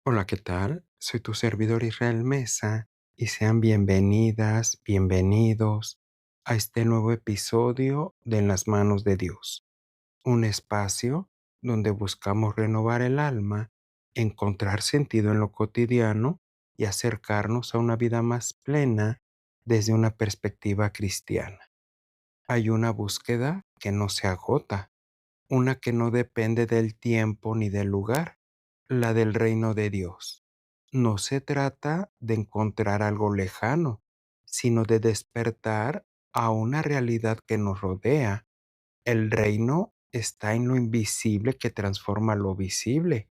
Hola, ¿qué tal? Soy tu servidor Israel Mesa y sean bienvenidas, bienvenidos a este nuevo episodio de En las manos de Dios, un espacio donde buscamos renovar el alma, encontrar sentido en lo cotidiano y acercarnos a una vida más plena desde una perspectiva cristiana. Hay una búsqueda que no se agota, una que no depende del tiempo ni del lugar, la del reino de Dios. No se trata de encontrar algo lejano, sino de despertar a una realidad que nos rodea. El reino está en lo invisible que transforma lo visible,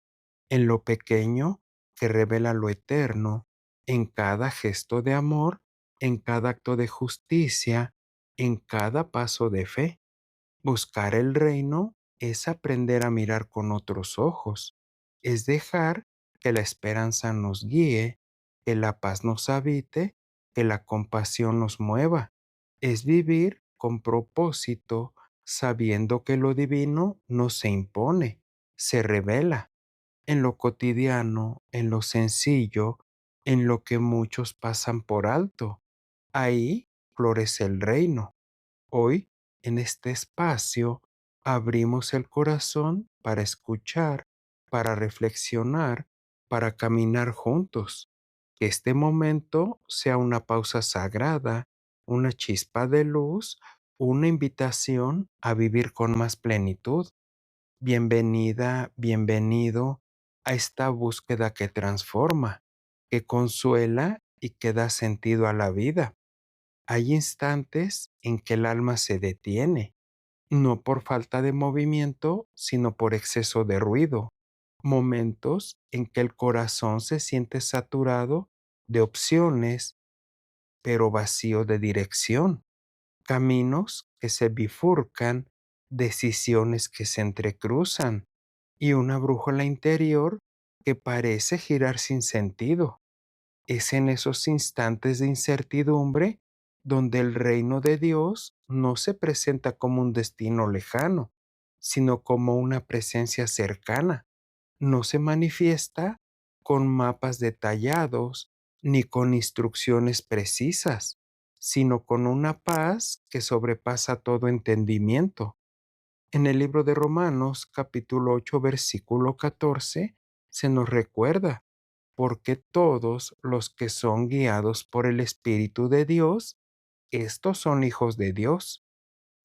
en lo pequeño que revela lo eterno, en cada gesto de amor, en cada acto de justicia, en cada paso de fe. Buscar el reino es aprender a mirar con otros ojos, es dejar que la esperanza nos guíe, que la paz nos habite, que la compasión nos mueva. Es vivir con propósito, sabiendo que lo divino no se impone, se revela en lo cotidiano, en lo sencillo, en lo que muchos pasan por alto. Ahí florece el reino. Hoy, en este espacio, abrimos el corazón para escuchar, para reflexionar, para caminar juntos. Que este momento sea una pausa sagrada, una chispa de luz, una invitación a vivir con más plenitud. Bienvenida, bienvenido a esta búsqueda que transforma, que consuela y que da sentido a la vida. Hay instantes en que el alma se detiene, no por falta de movimiento, sino por exceso de ruido. Momentos en que el corazón se siente saturado de opciones, pero vacío de dirección. Caminos que se bifurcan, decisiones que se entrecruzan y una brújula interior que parece girar sin sentido. Es en esos instantes de incertidumbre donde el reino de Dios no se presenta como un destino lejano, sino como una presencia cercana. No se manifiesta con mapas detallados ni con instrucciones precisas, sino con una paz que sobrepasa todo entendimiento. En el libro de Romanos, capítulo 8, versículo 14, se nos recuerda porque todos los que son guiados por el Espíritu de Dios, estos son hijos de Dios.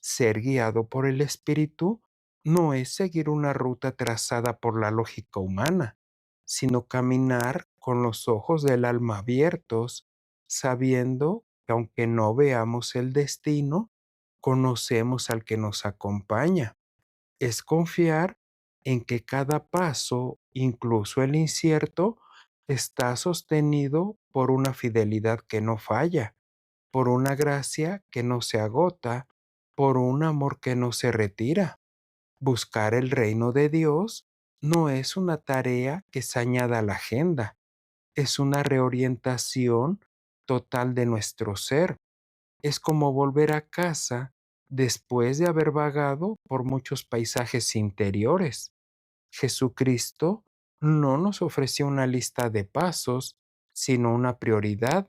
Ser guiado por el Espíritu no es seguir una ruta trazada por la lógica humana, sino caminar con los ojos del alma abiertos, sabiendo que aunque no veamos el destino, conocemos al que nos acompaña. Es confiar en que cada paso, incluso el incierto, está sostenido por una fidelidad que no falla, por una gracia que no se agota, por un amor que no se retira. Buscar el reino de Dios no es una tarea que se añada a la agenda, es una reorientación total de nuestro ser. Es como volver a casa después de haber vagado por muchos paisajes interiores. Jesucristo no nos ofreció una lista de pasos, sino una prioridad.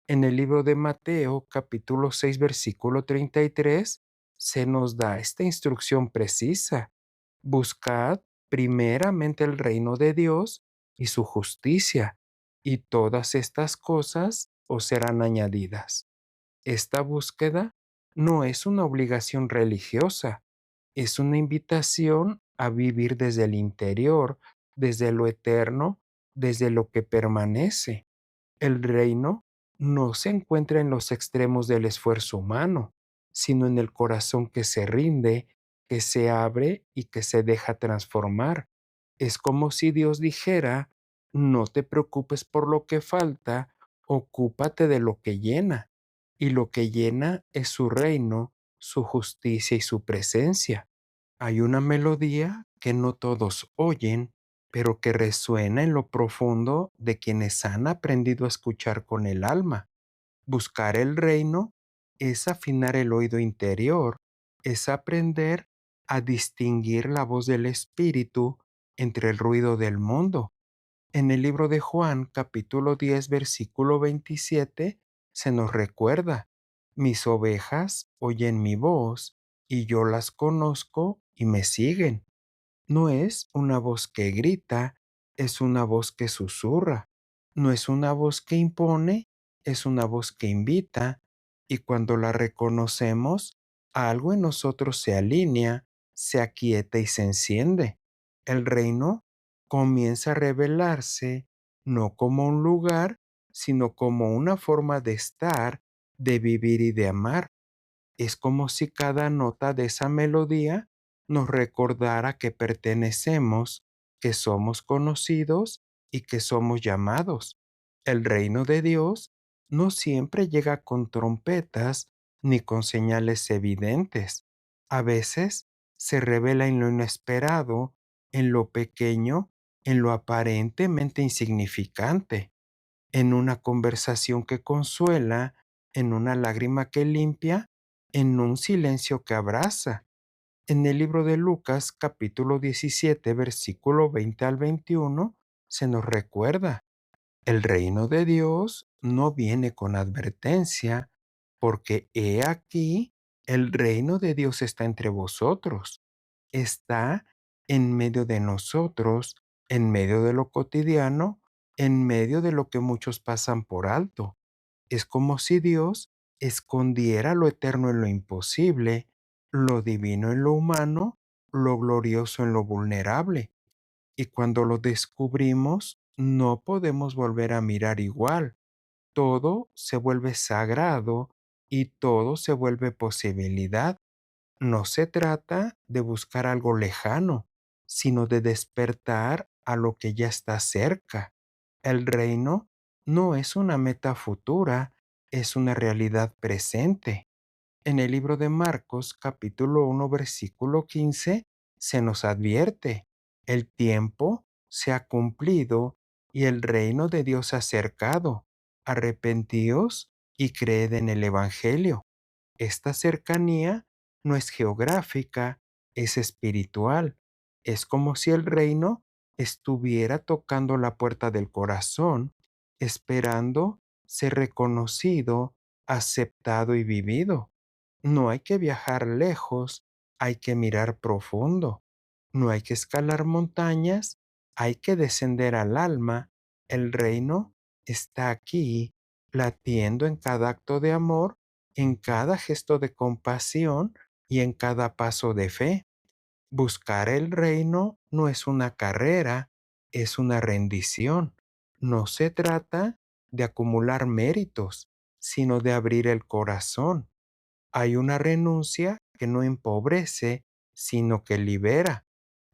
En el libro de Mateo, capítulo 6, versículo 33, se nos da esta instrucción precisa. Buscad primeramente el reino de Dios y su justicia, y todas estas cosas os serán añadidas. Esta búsqueda no es una obligación religiosa, es una invitación a vivir desde el interior, desde lo eterno, desde lo que permanece. El reino no se encuentra en los extremos del esfuerzo humano, sino en el corazón que se rinde, que se abre y que se deja transformar. Es como si Dios dijera, no te preocupes por lo que falta, ocúpate de lo que llena. Y lo que llena es su reino, su justicia y su presencia. Hay una melodía que no todos oyen, pero que resuena en lo profundo de quienes han aprendido a escuchar con el alma. Buscar el reino es afinar el oído interior, es aprender a distinguir la voz del espíritu entre el ruido del mundo. En el libro de Juan, capítulo 10, versículo 27, se nos recuerda, mis ovejas oyen mi voz y yo las conozco y me siguen. No es una voz que grita, es una voz que susurra. No es una voz que impone, es una voz que invita. Y cuando la reconocemos, algo en nosotros se alinea, se aquieta y se enciende. El reino comienza a revelarse no como un lugar, sino como una forma de estar, de vivir y de amar. Es como si cada nota de esa melodía nos recordara que pertenecemos, que somos conocidos y que somos llamados. El reino de Dios no siempre llega con trompetas ni con señales evidentes. A veces se revela en lo inesperado, en lo pequeño, en lo aparentemente insignificante, en una conversación que consuela, en una lágrima que limpia, en un silencio que abraza. En el libro de Lucas, capítulo 17, versículo 20 al 21, se nos recuerda, el reino de Dios no viene con advertencia, porque he aquí, el reino de Dios está entre vosotros, está en medio de nosotros, en medio de lo cotidiano, en medio de lo que muchos pasan por alto. Es como si Dios escondiera lo eterno en lo imposible, lo divino en lo humano, lo glorioso en lo vulnerable. Y cuando lo descubrimos, no podemos volver a mirar igual. Todo se vuelve sagrado y todo se vuelve posibilidad. No se trata de buscar algo lejano, sino de despertar a lo que ya está cerca. El reino no es una meta futura, es una realidad presente. En el libro de Marcos, capítulo 1, versículo 15, se nos advierte, el tiempo se ha cumplido y el reino de Dios se ha acercado. Arrepentíos y creed en el Evangelio. Esta cercanía no es geográfica, es espiritual. Es como si el reino estuviera tocando la puerta del corazón, esperando ser reconocido, aceptado y vivido. No hay que viajar lejos, hay que mirar profundo. No hay que escalar montañas, hay que descender al alma. El reino está aquí, latiendo en cada acto de amor, en cada gesto de compasión y en cada paso de fe. Buscar el reino no es una carrera, es una rendición. No se trata de acumular méritos, sino de abrir el corazón. Hay una renuncia que no empobrece, sino que libera.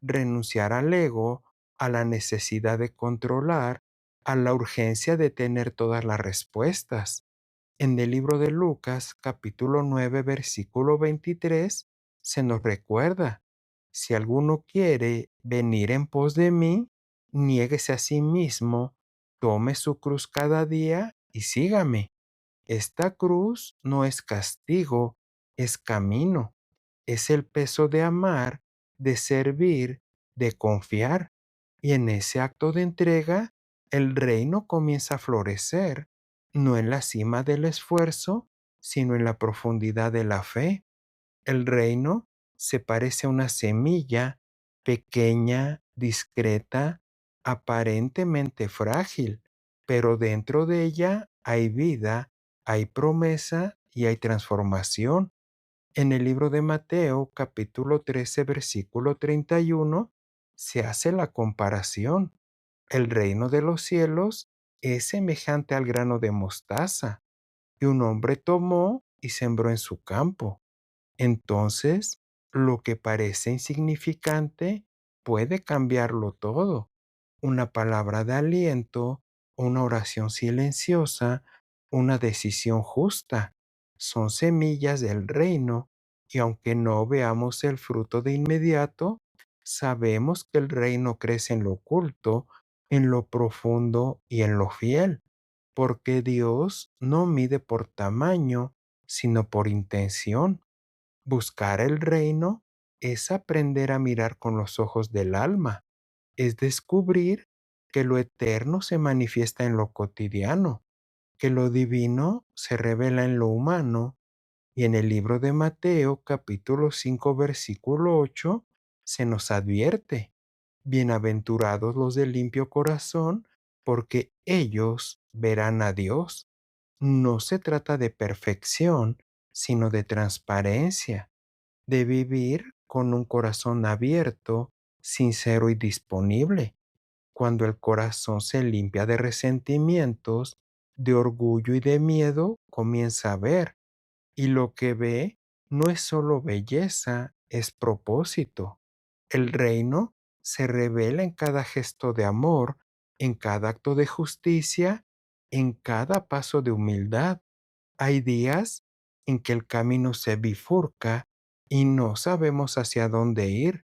Renunciar al ego, a la necesidad de controlar, a la urgencia de tener todas las respuestas. En el libro de Lucas, capítulo 9, versículo 23, se nos recuerda, si alguno quiere venir en pos de mí, niéguese a sí mismo, tome su cruz cada día y sígame. Esta cruz no es castigo, es camino, es el peso de amar, de servir, de confiar. Y en ese acto de entrega, el reino comienza a florecer, no en la cima del esfuerzo, sino en la profundidad de la fe. El reino se parece a una semilla pequeña, discreta, aparentemente frágil, pero dentro de ella hay vida, hay promesa y hay transformación. En el libro de Mateo, capítulo 13, versículo 31, se hace la comparación. El reino de los cielos es semejante al grano de mostaza que un hombre tomó y sembró en su campo. Entonces, lo que parece insignificante puede cambiarlo todo. Una palabra de aliento, una oración silenciosa, una decisión justa. Son semillas del reino y aunque no veamos el fruto de inmediato, sabemos que el reino crece en lo oculto, en lo profundo y en lo fiel, porque Dios no mide por tamaño, sino por intención. Buscar el reino es aprender a mirar con los ojos del alma, es descubrir que lo eterno se manifiesta en lo cotidiano, que lo divino se revela en lo humano. Y en el libro de Mateo, capítulo 5, versículo 8, se nos advierte: bienaventurados los de limpio corazón, porque ellos verán a Dios. No se trata de perfección, sino de transparencia, de vivir con un corazón abierto, sincero y disponible. Cuando el corazón se limpia de resentimientos, de orgullo y de miedo, comienza a ver, y lo que ve no es solo belleza, es propósito. El reino se revela en cada gesto de amor, en cada acto de justicia, en cada paso de humildad. Hay días en que el camino se bifurca y no sabemos hacia dónde ir,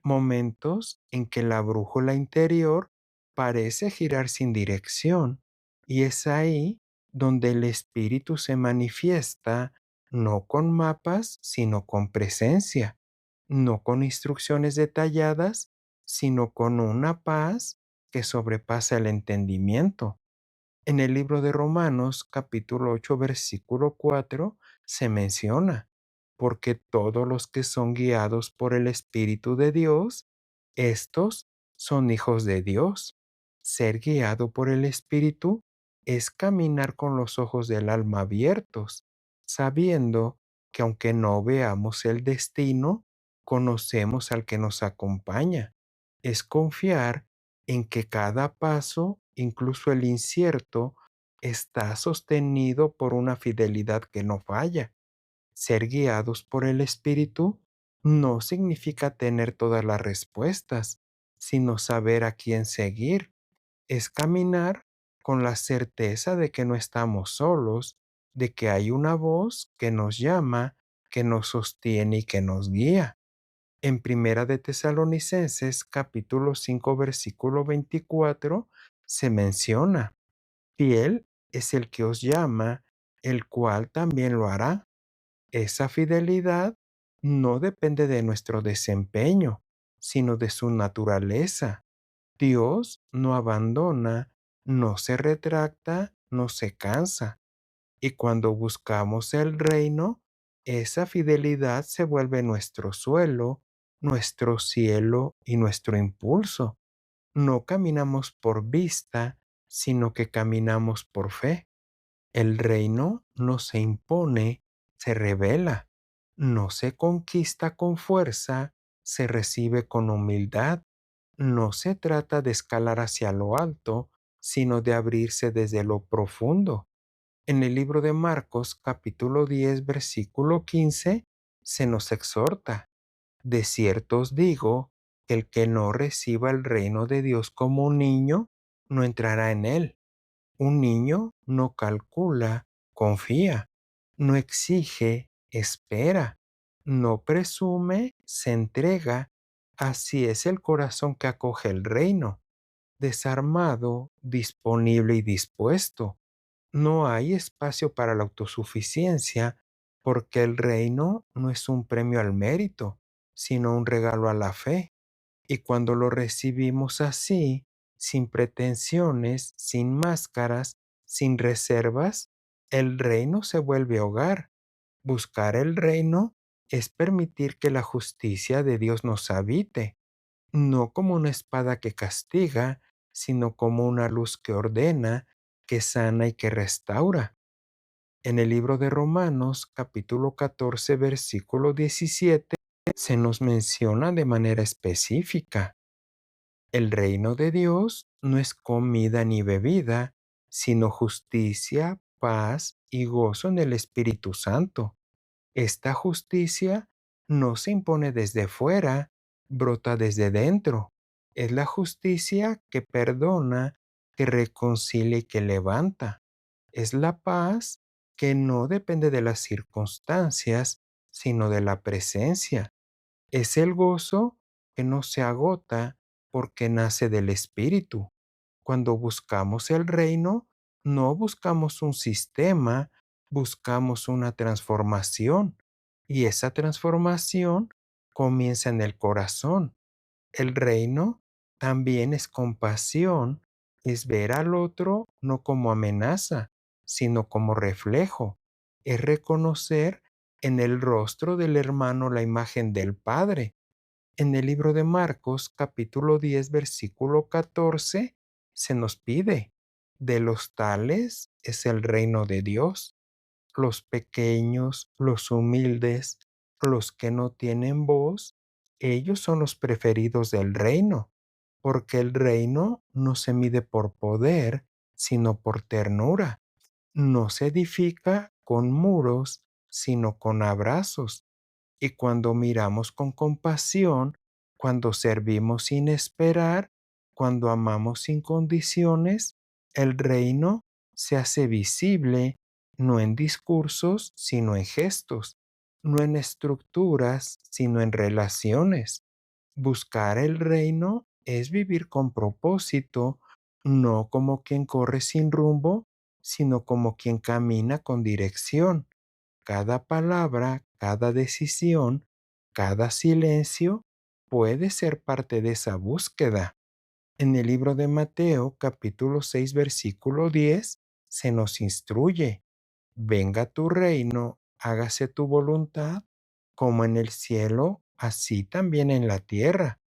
momentos en que la brújula interior parece girar sin dirección, y es ahí donde el espíritu se manifiesta, no con mapas, sino con presencia, no con instrucciones detalladas, sino con una paz que sobrepasa el entendimiento. En el libro de Romanos, capítulo 8, versículo 4, se menciona: porque todos los que son guiados por el Espíritu de Dios, estos son hijos de Dios. Ser guiado por el Espíritu es caminar con los ojos del alma abiertos, sabiendo que aunque no veamos el destino, conocemos al que nos acompaña. Es confiar en que cada paso, incluso el incierto, está sostenido por una fidelidad que no falla. Ser guiados por el Espíritu no significa tener todas las respuestas, sino saber a quién seguir. Es caminar con la certeza de que no estamos solos, de que hay una voz que nos llama, que nos sostiene y que nos guía. En Primera de Tesalonicenses, capítulo 5, versículo 24, se menciona: fiel es el que os llama, el cual también lo hará. Esa fidelidad no depende de nuestro desempeño, sino de su naturaleza. Dios no abandona, no se retracta, no se cansa. Y cuando buscamos el reino, esa fidelidad se vuelve nuestro suelo, nuestro cielo y nuestro impulso. No caminamos por vista, sino que caminamos por fe. El reino no se impone, se revela. No se conquista con fuerza, se recibe con humildad. No se trata de escalar hacia lo alto, sino de abrirse desde lo profundo. En el libro de Marcos, capítulo 10, versículo 15, se nos exhorta: de cierto os digo, que el que no reciba el reino de Dios como un niño, no entrará en él. Un niño no calcula, confía, no exige, espera, no presume, se entrega. Así es el corazón que acoge el reino, desarmado, disponible y dispuesto. No hay espacio para la autosuficiencia, porque el reino no es un premio al mérito, sino un regalo a la fe. Y cuando lo recibimos así, sin pretensiones, sin máscaras, sin reservas, el reino se vuelve hogar. Buscar el reino es permitir que la justicia de Dios nos habite, no como una espada que castiga, sino como una luz que ordena, que sana y que restaura. En el libro de Romanos, capítulo 14, versículo 17, se nos menciona de manera específica: el reino de Dios no es comida ni bebida, sino justicia, paz y gozo en el Espíritu Santo. Esta justicia no se impone desde fuera, brota desde dentro. Es la justicia que perdona, que reconcilia y que levanta. Es la paz que no depende de las circunstancias, sino de la presencia. Es el gozo que no se agota porque nace del Espíritu. Cuando buscamos el reino, no buscamos un sistema, buscamos una transformación. Y esa transformación comienza en el corazón. El reino también es compasión, Es ver al otro no como amenaza, sino como reflejo. Es reconocer en el rostro del hermano la imagen del Padre. En el libro de Marcos, capítulo 10, versículo 14, se nos pide, de los tales es el reino de Dios. Los pequeños, los humildes, los que no tienen voz, ellos son los preferidos del reino, porque el reino no se mide por poder, sino por ternura. No se edifica con muros, sino con abrazos. Y cuando miramos con compasión, cuando servimos sin esperar, cuando amamos sin condiciones, el reino se hace visible no en discursos, sino en gestos, no en estructuras, sino en relaciones. Buscar el reino es vivir con propósito, no como quien corre sin rumbo, sino como quien camina con dirección. Cada palabra, cada decisión, cada silencio puede ser parte de esa búsqueda. En el libro de Mateo, capítulo 6, versículo 10, se nos instruye: venga tu reino, hágase tu voluntad, como en el cielo, así también en la tierra.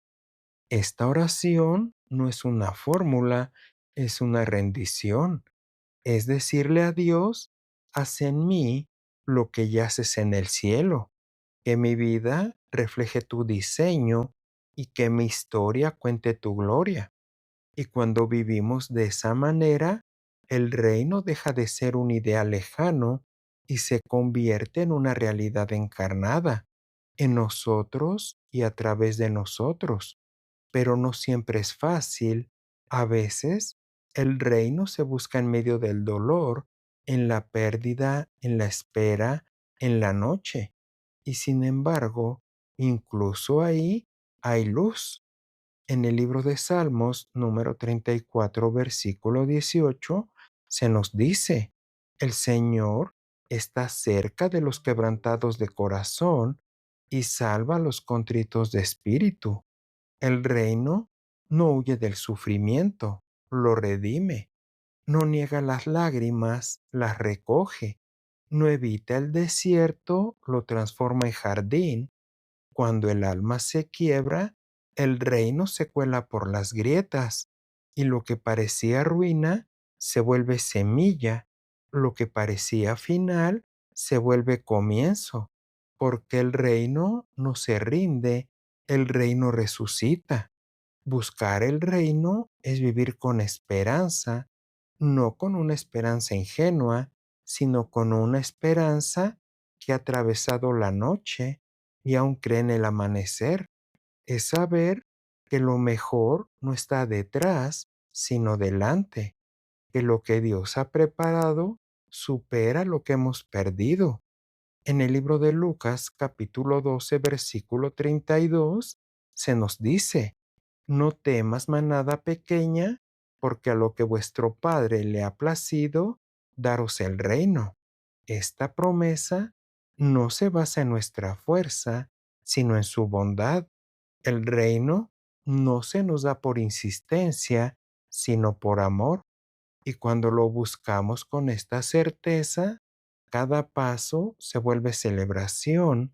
Esta oración no es una fórmula, es una rendición. Es decirle a Dios: haz en mí lo que ya haces en el cielo, que mi vida refleje tu diseño y que mi historia cuente tu gloria. Y cuando vivimos de esa manera, el reino deja de ser un ideal lejano y se convierte en una realidad encarnada en nosotros y a través de nosotros. Pero no siempre es fácil. A veces el reino se busca en medio del dolor, en la pérdida, en la espera, en la noche. Y sin embargo, incluso ahí hay luz. En el libro de Salmos, número 34, versículo 18, se nos dice: el Señor está cerca de los quebrantados de corazón y salva a los contritos de espíritu. El reino no huye del sufrimiento, lo redime. No niega las lágrimas, las recoge. No evita el desierto, lo transforma en jardín. Cuando el alma se quiebra, el reino se cuela por las grietas, y lo que parecía ruina se vuelve semilla, lo que parecía final se vuelve comienzo, porque el reino no se rinde, el reino resucita. Buscar el reino es vivir con esperanza, no con una esperanza ingenua, sino con una esperanza que ha atravesado la noche y aún cree en el amanecer. Es saber que lo mejor no está detrás, sino delante, que lo que Dios ha preparado supera lo que hemos perdido. En el libro de Lucas, capítulo 12, versículo 32, se nos dice: no temas, manada pequeña, porque a lo que vuestro Padre le ha placido, daros el reino. Esta promesa no se basa en nuestra fuerza, sino en su bondad. El reino no se nos da por insistencia, sino por amor. Y cuando lo buscamos con esta certeza, cada paso se vuelve celebración,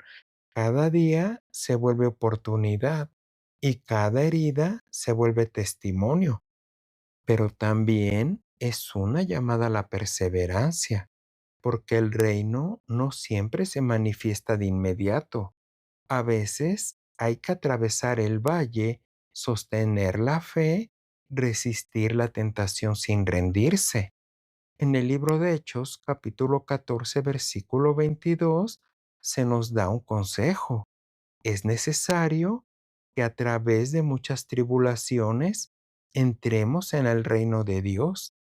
cada día se vuelve oportunidad y cada herida se vuelve testimonio. Pero también es una llamada a la perseverancia, porque el reino no siempre se manifiesta de inmediato. A veces hay que atravesar el valle, sostener la fe, resistir la tentación sin rendirse. En el libro de Hechos, capítulo 14, versículo 22, se nos da un consejo. Es necesario que a través de muchas tribulaciones entremos en el reino de Dios.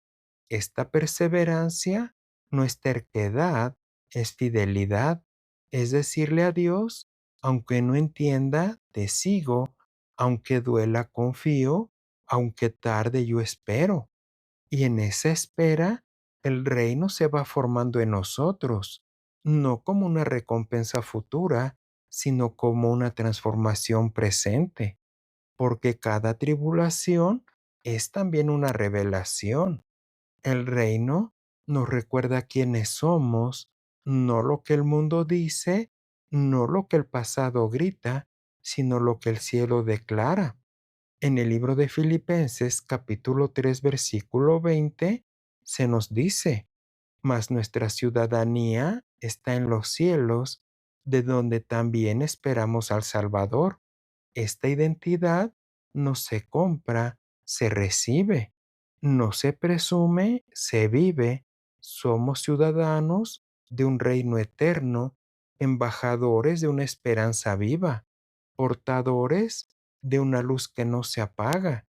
Esta perseverancia no es terquedad, es fidelidad. Es decirle a Dios: aunque no entienda, te sigo; aunque duela, confío; aunque tarde, yo espero. Y en esa espera, el reino se va formando en nosotros, no como una recompensa futura, sino como una transformación presente, porque cada tribulación es también una revelación. El reino nos recuerda quiénes somos, no lo que el mundo dice, no lo que el pasado grita, sino lo que el cielo declara. En el libro de Filipenses capítulo 3 versículo 20 se nos dice: mas nuestra ciudadanía está en los cielos, de donde también esperamos al Salvador. Esta identidad no se compra, se recibe, no se presume, se vive. Somos ciudadanos de un reino eterno, embajadores de una esperanza viva, portadores de una luz que no se apaga.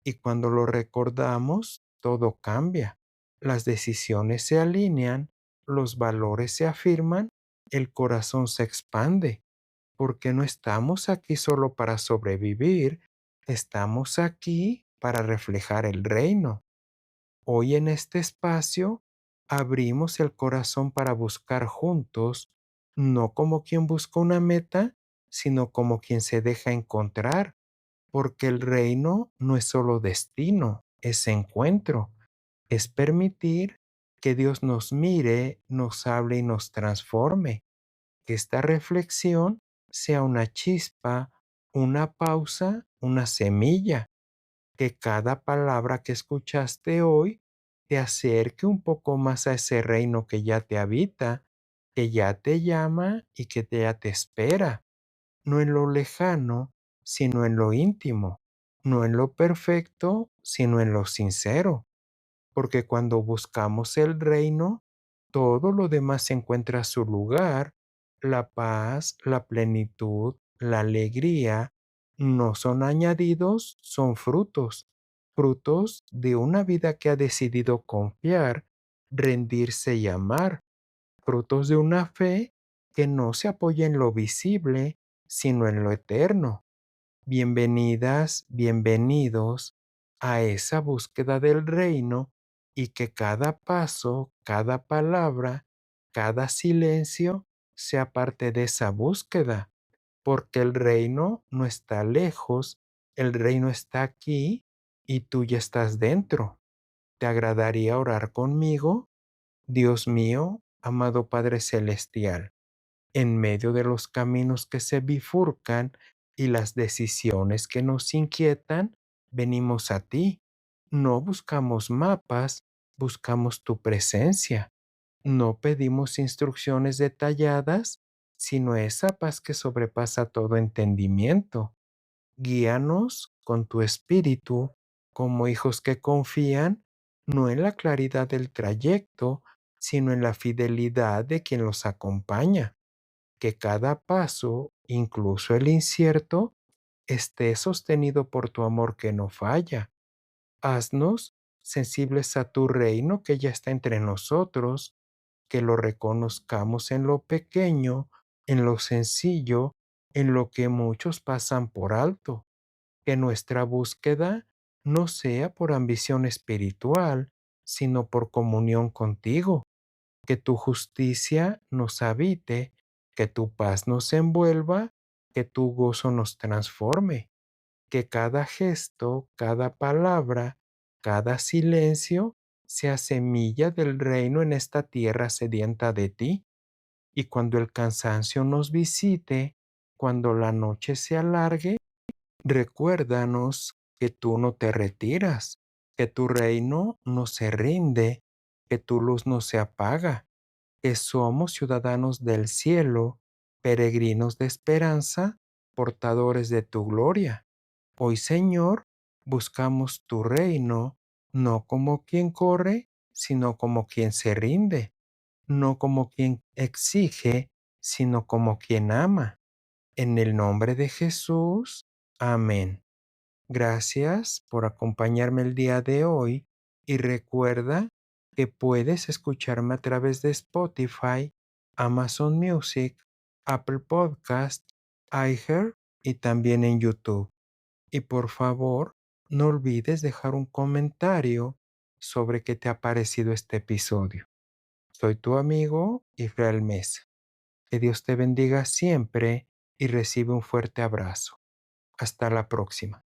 Y cuando lo recordamos, todo cambia. Las decisiones se alinean, los valores se afirman, el corazón se expande, porque no estamos aquí solo para sobrevivir, estamos aquí para reflejar el reino. Hoy en este espacio abrimos el corazón para buscar juntos, no como quien busca una meta, sino como quien se deja encontrar, porque el reino no es solo destino, es encuentro, es permitir que Dios nos mire, nos hable y nos transforme. Que esta reflexión sea una chispa, una pausa, una semilla, que cada palabra que escuchaste hoy te acerque un poco más a ese reino que ya te habita, que ya te llama y que ya te espera, no en lo lejano, sino en lo íntimo, no en lo perfecto, sino en lo sincero, porque cuando buscamos el reino, todo lo demás encuentra su lugar. La paz, la plenitud, la alegría no son añadidos, son frutos, frutos de una vida que ha decidido confiar, rendirse y amar, frutos de una fe que no se apoya en lo visible, sino en lo eterno. Bienvenidas, bienvenidos a esa búsqueda del reino, y que cada paso, cada palabra, cada silencio sea parte de esa búsqueda, porque el reino no está lejos, el reino está aquí y tú ya estás dentro. ¿Te agradaría orar conmigo? Dios mío, amado Padre Celestial, en medio de los caminos que se bifurcan y las decisiones que nos inquietan, venimos a ti. No buscamos mapas, buscamos tu presencia. No pedimos instrucciones detalladas, sino esa paz que sobrepasa todo entendimiento. Guíanos con tu espíritu como hijos que confían, no en la claridad del trayecto, sino en la fidelidad de quien los acompaña. Que cada paso, incluso el incierto, esté sostenido por tu amor que no falla. Haznos sensibles a tu reino que ya está entre nosotros, que lo reconozcamos en lo pequeño, en lo sencillo, en lo que muchos pasan por alto. Que nuestra búsqueda no sea por ambición espiritual, sino por comunión contigo. Que tu justicia nos habite, que tu paz nos envuelva, que tu gozo nos transforme, que cada gesto, cada palabra, cada silencio sea semilla del reino en esta tierra sedienta de ti. Y cuando el cansancio nos visite, cuando la noche se alargue, recuérdanos que tú no te retiras, que tu reino no se rinde, que tu luz no se apaga, que somos ciudadanos del cielo, peregrinos de esperanza, portadores de tu gloria. Hoy, Señor, buscamos tu reino, no como quien corre, sino como quien se rinde, no como quien exige, sino como quien ama. En el nombre de Jesús, amén. Gracias por acompañarme el día de hoy, y recuerda que puedes escucharme a través de Spotify, Amazon Music, Apple Podcast, iHeart y también en YouTube. Y por favor, no olvides dejar un comentario sobre qué te ha parecido este episodio. Soy tu amigo Israel Mesa. Que Dios te bendiga siempre y recibe un fuerte abrazo. Hasta la próxima.